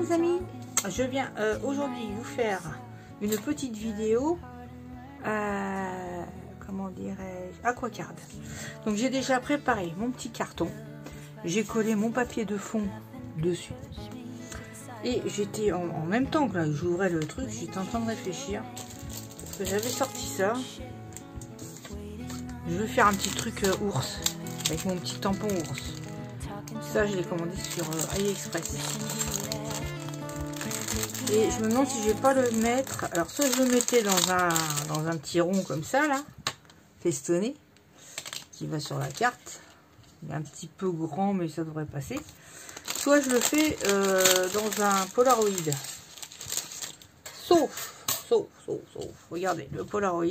les amis, je viens aujourd'hui vous faire une petite vidéo, comment dirais-je, aquacard. Donc j'ai déjà préparé mon petit carton, j'ai collé mon papier de fond dessus. Et j'étais en même temps que là j'ouvrais le truc, j'étais en train de réfléchir. Parce que j'avais sorti ça. Je veux faire un petit truc ours, avec mon petit tampon ours. Ça je l'ai commandé sur AliExpress. Et je me demande si je vais pas le mettre. Alors soit je le mettais dans un petit rond comme ça là, festonné, qui va sur la carte. Il est un petit peu grand mais ça devrait passer. Soit je le fais dans un Polaroid. Sauf. Regardez, le Polaroid.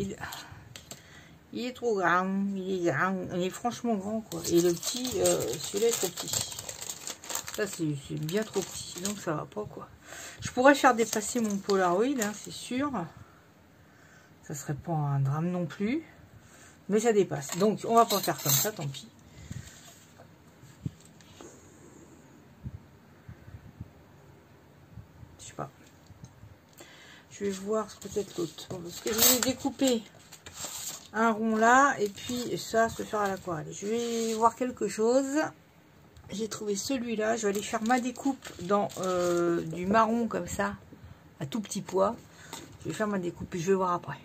Il est trop grand. Il est franchement grand quoi. Et le petit, celui-là est trop petit. Ça c'est bien trop petit. Donc ça va pas quoi. Je pourrais faire dépasser mon Polaroid, hein, c'est sûr. Ça serait pas un drame non plus. Mais ça dépasse. Donc on va pas faire comme ça, tant pis. Je sais pas. Je vais voir peut-être l'autre. Bon, parce que je vais découper un rond là. Et puis ça se faire à l'aquarelle. Je vais voir quelque chose. J'ai trouvé celui-là. Je vais aller faire ma découpe dans du marron comme ça. À tout petit pois. Je vais faire ma découpe et je vais voir après.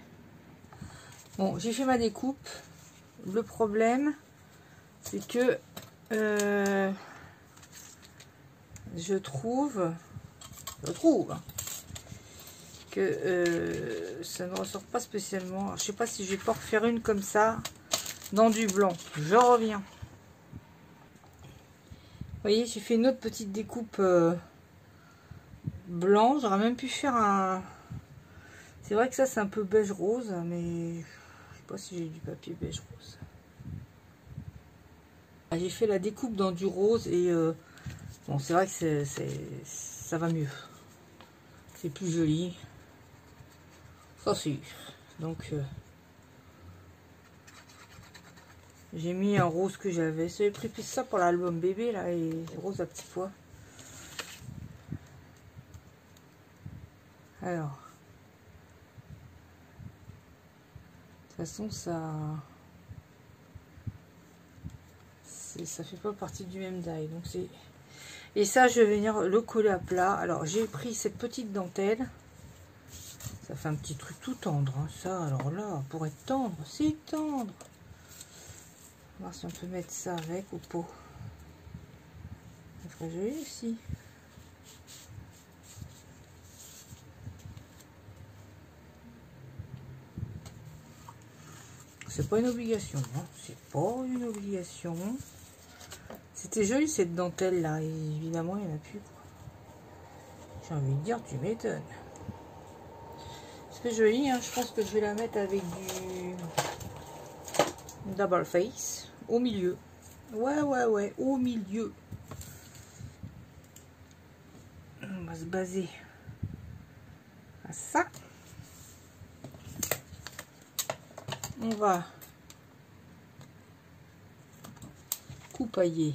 Bon, j'ai fait ma découpe. Le problème, c'est que je trouve que ça ne ressort pas spécialement. Alors, je sais pas si je vais pas refaire une comme ça dans du blanc. Je reviens. Vous voyez, j'ai fait une autre petite découpe blanc. J'aurais même pu faire un... C'est vrai que ça c'est un peu beige rose, mais je sais pas si j'ai du papier beige rose. J'ai fait la découpe dans du rose et bon, c'est vrai que ça va mieux. C'est plus joli. Ça c'est. Donc j'ai mis un rose que j'avais. J'avais pris ça pour l'album bébé là, et rose à petits pois. Alors. De toute façon, ça fait pas partie du même die. Donc c'est. Et ça, je vais venir le coller à plat. Alors, j'ai pris cette petite dentelle. Ça fait un petit truc tout tendre. Hein. Ça, alors là, pour être tendre, c'est tendre. On va voir si on peut mettre ça avec ou pas. Ça ferait joli aussi. C'est pas une obligation. Hein. C'est pas une obligation. C'était joli cette dentelle là. Et évidemment, il n'y en a plus. J'ai envie de dire, tu m'étonnes. C'est joli, hein. Je pense que je vais la mettre avec du double face au milieu. Ouais, au milieu. On va se baser à ça. On va coupailler.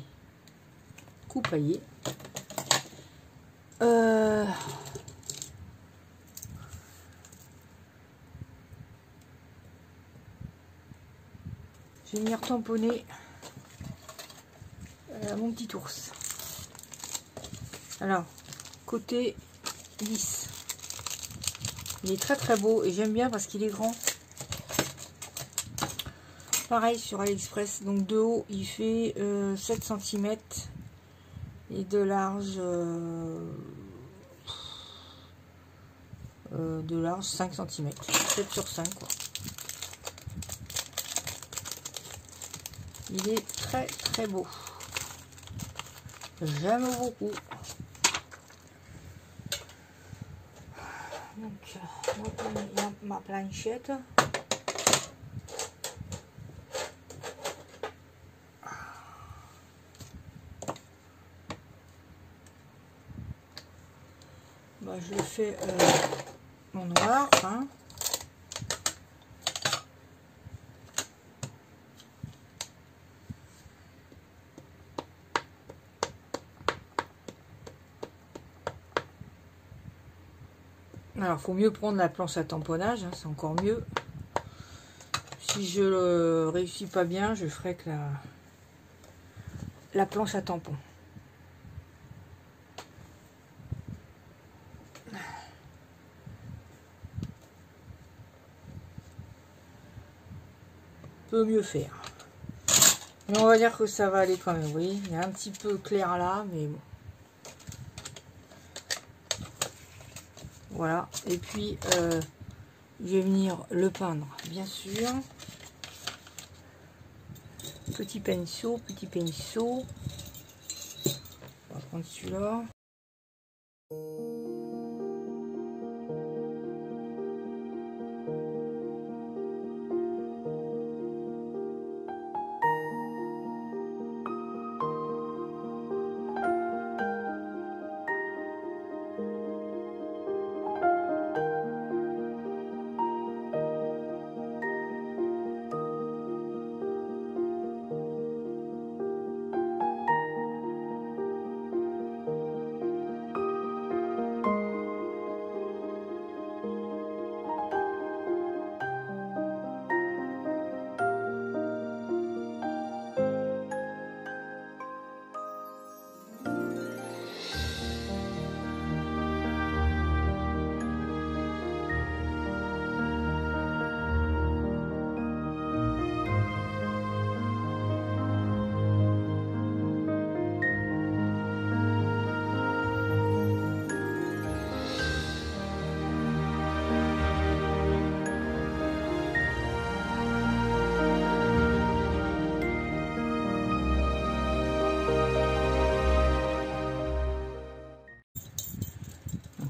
Je vais venir tamponner mon petit ours. Alors, côté lisse. Il est très beau et j'aime bien parce qu'il est grand. Pareil sur AliExpress. Donc de haut, il fait 7 cm et de large 5 cm. 7 sur 5 quoi. Il est très beau. J'aime beaucoup. Donc, ma planchette. Bah, je fais mon noir. Hein. Alors, faut mieux prendre la planche à tamponnage, hein, c'est encore mieux. Si je réussis pas bien, je ferai que la planche à tampon. Peut mieux faire. Mais on va dire que ça va aller quand même. Oui, il y a un petit peu clair là, mais bon. Voilà. Et puis, je vais venir le peindre, bien sûr. Petit pinceau, petit pinceau. On va prendre celui-là.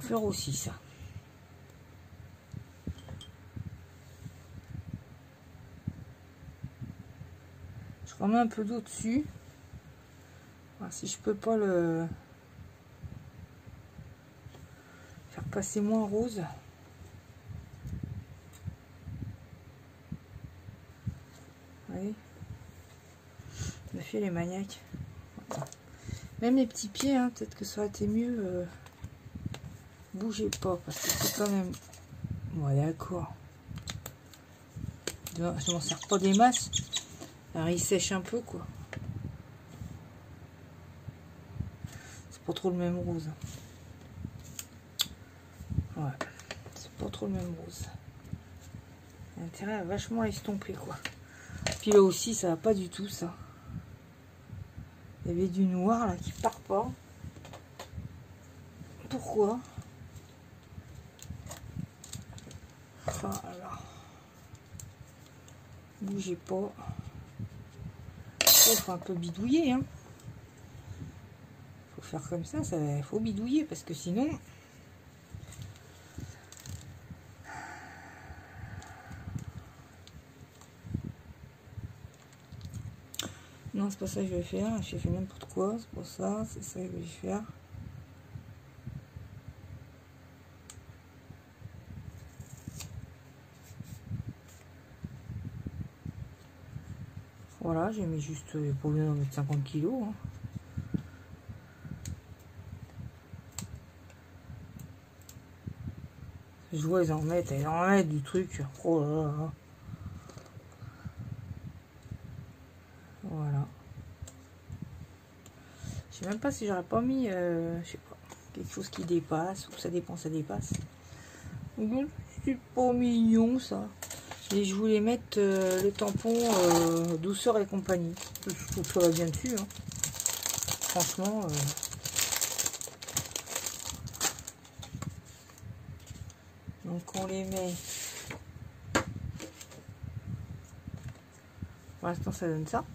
Faire aussi ça. Je remets un peu d'eau dessus. Alors, si je peux pas le faire passer moins rose. Allez. On a fait les maniaques. Même les petits pieds, hein, peut-être que ça aurait été mieux. Bougez pas parce que c'est quand même. Bon, d'accord. Je m'en sers pas des masses. Alors il sèche un peu quoi. C'est pas trop le même rose. Ouais, c'est pas trop le même rose. L'intérêt a vachement estompé quoi. Puis là aussi ça va pas du tout ça. Il y avait du noir là qui part pas. Pourquoi? Voilà. Bougez pas. Il faut un peu bidouiller. Hein. Faut faire comme ça, il faut bidouiller parce que sinon. Non, c'est pas ça que je vais faire. J'ai fait n'importe quoi. C'est pour ça. C'est ça que je vais faire. Voilà, j'ai mis juste pour venir d'en mettre 50 kilos. Hein. Je vois, ils en mettent du truc. Oh là là. Voilà. Je sais même pas si j'aurais pas mis, je sais pas, quelque chose qui dépasse, ou ça dépend, ça dépasse. C'est pas mignon ça. Et je voulais mettre le tampon douceur et compagnie. Je trouve que ça va bien dessus. Hein. Franchement. Donc on les met. Pour l'instant ça donne ça.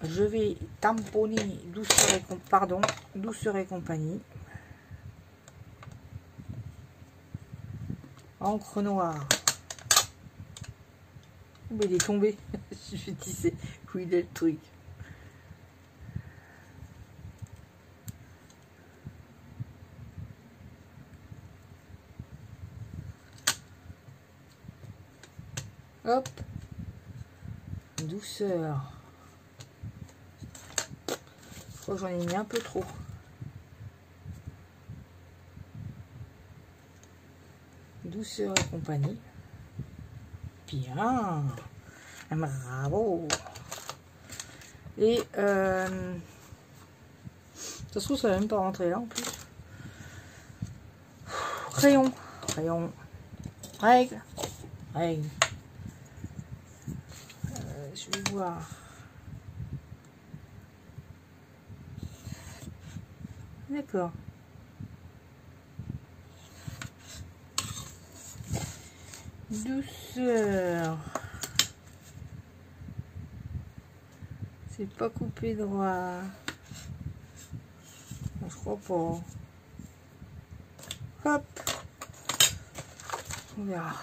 Je vais tamponner douceur et compagnie. Encre noire. Mais il est tombé. Je disais où il est le truc. Hop. Douceur. Je crois que j'en ai mis un peu trop. Douceur et compagnie. Bien. Bravo. Et ça se trouve, ça va même pas rentrer là en plus. Crayon. Crayon. Règle. Règle. Je vais voir. D'accord. Douceur. C'est pas coupé droit. Je crois pas. Hop. On verra.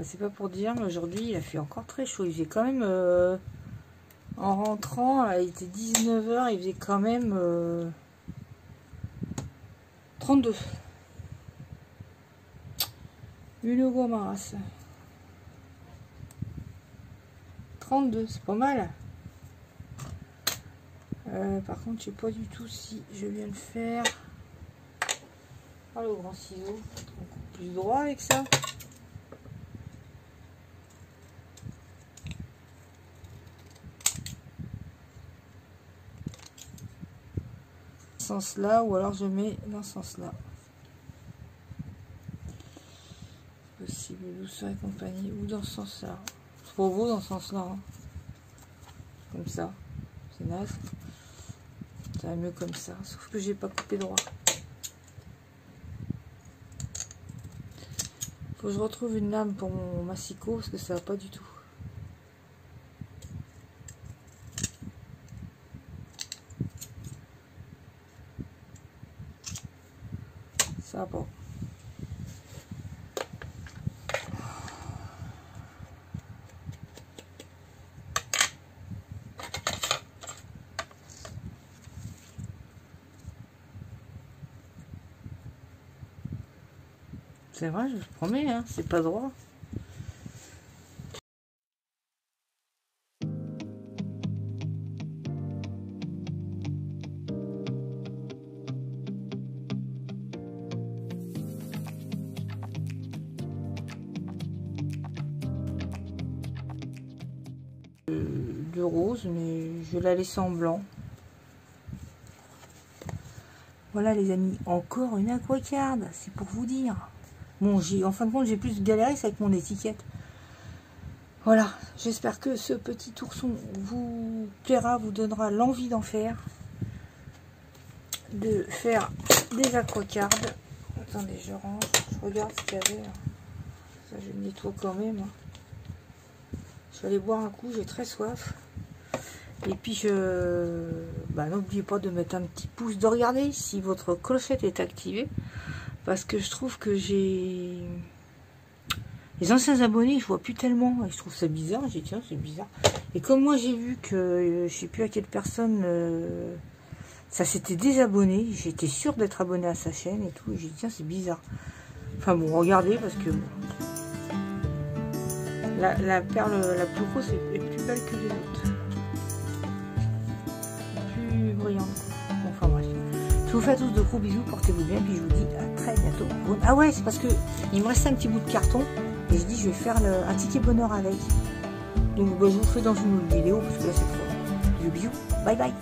C'est pas pour dire, mais aujourd'hui il a fait encore très chaud. Il faisait quand même en rentrant, il était 19 h, il faisait quand même 32. Une gomasse. 32, c'est pas mal. Par contre, je sais pas du tout si je viens de faire. Oh, le grand ciseau. On coupe plus droit avec ça. Sens là, ou alors je mets dans ce sens là. Possible, douceur et compagnie, ou dans ce sens là. C'est trop beau dans ce sens là. Hein. Comme ça, c'est naze. Ça va mieux comme ça, sauf que j'ai pas coupé droit. Faut que je retrouve une lame pour mon massicot parce que ça va pas du tout. Ça va pas. C'est vrai, je te promets, hein, c'est pas droit. De rose, mais je la laisse en blanc. Voilà les amis, encore une aquacarde, c'est pour vous dire. Bon, en fin de compte, j'ai plus galéré avec mon étiquette. Voilà, j'espère que ce petit ourson vous plaira, vous donnera l'envie d'en faire. De faire des aquacardes. Attendez, je range, je regarde ce qu'il y avait. Ça, je nettoie quand même. Je vais aller boire un coup, j'ai très soif. Et puis, n'oubliez pas de mettre un petit pouce, de regarder si votre clochette est activée. Parce que je trouve que j'ai... Les anciens abonnés, je vois plus tellement. Et je trouve ça bizarre. J'ai dit, tiens, c'est bizarre. Et comme moi, j'ai vu que, je sais plus à quelle personne, ça s'était désabonné. J'étais sûre d'être abonné à sa chaîne et tout. J'ai dit, tiens, c'est bizarre. Enfin bon, regardez, parce que... La perle la plus grosse est plus belle que les autres. Plus brillante. Bon, enfin bref. Je vous fais à tous de gros bisous, portez-vous bien, puis je vous dis à très bientôt. Ah ouais, c'est parce que il me restait un petit bout de carton, et je dis je vais faire un ticket bonheur avec. Donc je vous fais dans une autre vidéo, parce que là c'est trop. Bisous, bisous, bye bye.